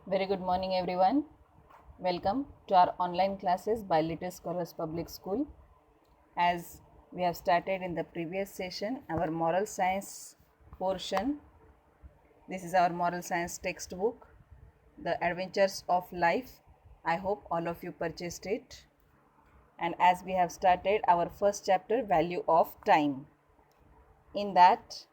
Very good morning, everyone. Welcome to our online classes by Little Scholars Public School. As we have started in the previous session, our moral science portion. This is our moral science textbook, The Adventures of Life. I hope all of you purchased it. And as we have started our first chapter, Value of Time. In that,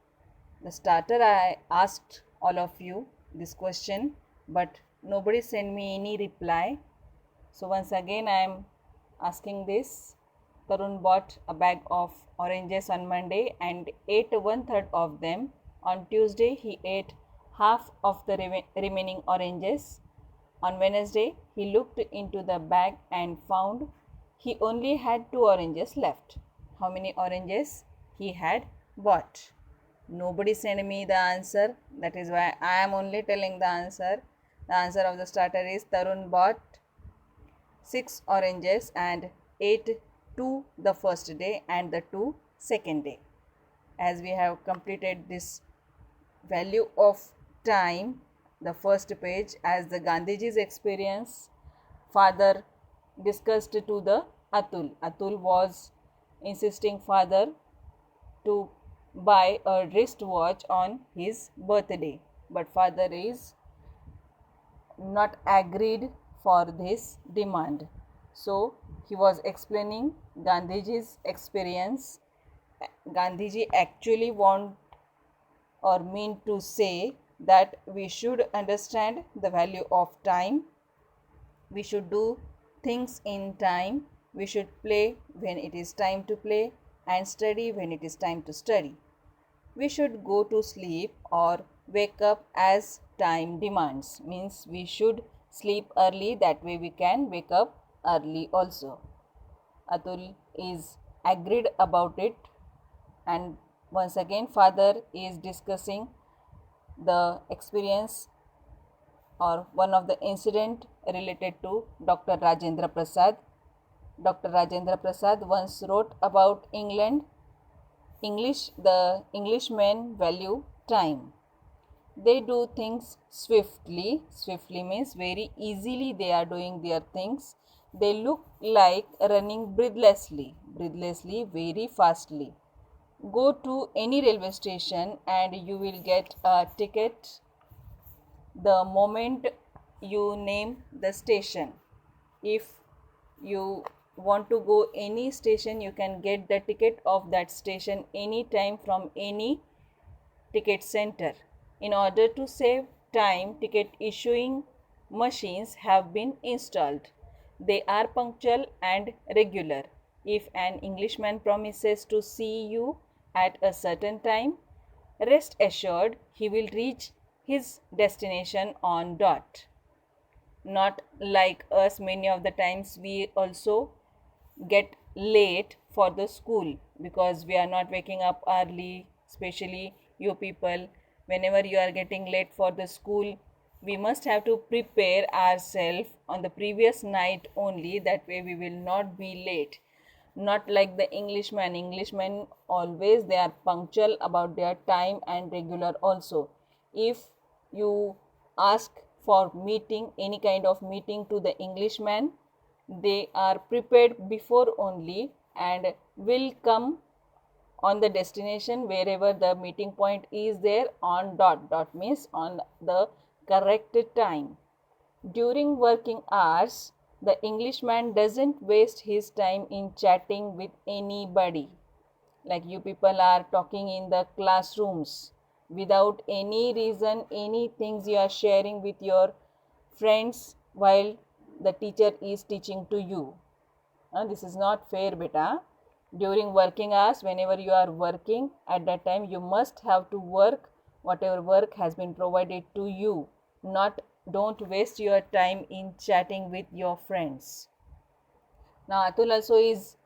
the starter, I asked all of you this question, but nobody sent me any reply. So once again I am asking this. Tarun bought a bag of oranges on Monday and ate 1/3 of them. On Tuesday he ate half of the remaining oranges. On Wednesday he looked into the bag and found he only had 2 oranges left. How many oranges he had bought? Nobody sent me the answer. That is why I am only telling the answer. The answer of the starter is Tarun bought 6 oranges and ate 2 the first day and the 2 second day. As we have completed this value of time, the first page, as the Gandhiji's experience, father discussed to the Atul. Atul was insisting father to buy a wristwatch on his birthday, but father is not agreed for this demand. So he was explaining Gandhiji's experience. Gandhiji actually want or mean to say that we should understand the value of time. We should do things in time. We should play when it is time to play and study when it is time to study. We should go to sleep or wake up as time demands. Means we should sleep early, that way we can wake up early also. Atul is agreed about it, and once again father is discussing the experience or one of the incident related to Dr. Rajendra Prasad. Dr. Rajendra Prasad once wrote about England. The Englishmen value time. They do things swiftly. Swiftly means very easily they are doing their things. They look like running breathlessly. Breathlessly, very fastly. Go to any railway station and you will get a ticket the moment you name the station. If you want to go any station, you can get the ticket of that station anytime from any ticket center. In order to save time, ticket issuing machines have been installed. They are punctual and regular. If an Englishman promises to see you at a certain time, rest assured he will reach his destination on dot. Not like us, many of the times we also get late for the school because we are not waking up early, especially you people. Whenever you are getting late for the school, we must have to prepare ourselves on the previous night only, that way we will not be late. Not like the Englishmen always they are punctual about their time and regular also. If you ask for meeting, any kind of meeting to the Englishman, they are prepared before only and will come on the destination wherever the meeting point is there on dot means on the correct time. During working hours, the Englishman doesn't waste his time in chatting with anybody. Like you people are talking in the classrooms without any reason, any things you are sharing with your friends while the teacher is teaching to you. This is not fair, beta. During working hours, whenever you are working, at that time you must have to work whatever work has been provided to you. Not don't waste your time in chatting with your friends. Now Atul also is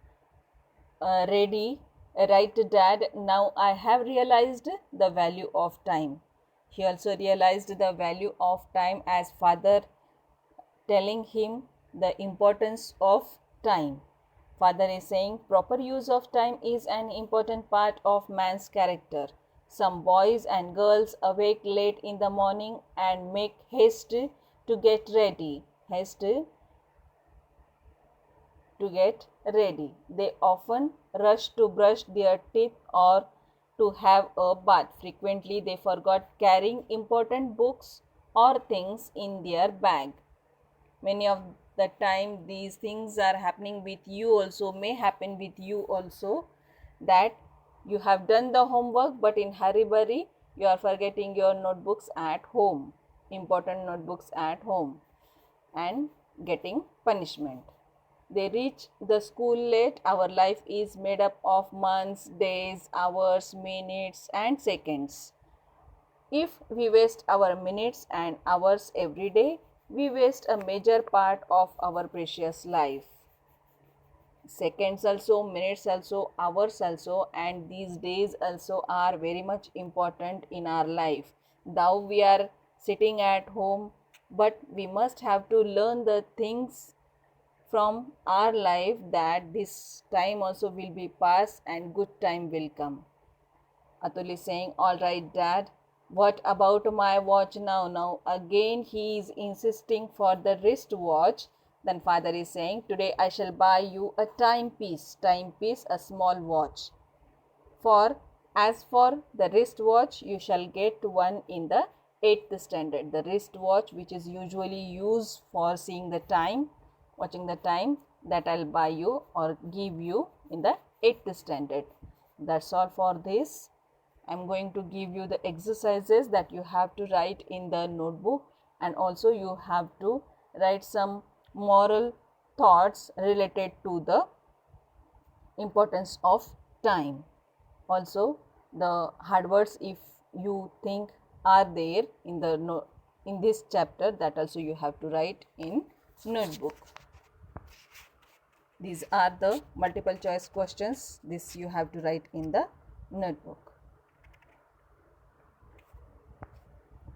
ready. Right, dad, now I have realized the value of time. He also realized the value of time as father telling him the importance of time. Father is saying proper use of time is an important part of man's character. Some boys and girls awake late in the morning and make haste to get ready. Haste to get ready. They often rush to brush their teeth or to have a bath. Frequently, they forgot carrying important books or things in their bag. Many of the time these things are happening with you also, may happen with you also, that you have done the homework but in hurry burry you are forgetting your notebooks at home, important notebooks at home, and getting punishment. They reach the school late. Our life is made up of months, days, hours, minutes, and seconds. If we waste our minutes and hours every day, we waste a major part of our precious life. Seconds also, minutes also, hours also, and these days also are very much important in our life. Though we are sitting at home, but we must have to learn the things from our life, that this time also will be past and good time will come. Atul is saying, all right, Dad, what about my watch now? Now again he is insisting for the wristwatch. Then father is saying, today I shall buy you a timepiece, a small watch. As for the wristwatch, you shall get one in the 8th standard. The wristwatch which is usually used for seeing the time, watching the time, that I'll buy you or give you in the 8th standard. That's all for this. I'm going to give you the exercises that you have to write in the notebook, and also you have to write some moral thoughts related to the importance of time. Also the hard words, if you think are there in the in this chapter, that also you have to write in notebook. These are the multiple choice questions. This you have to write in the notebook.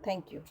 Thank you.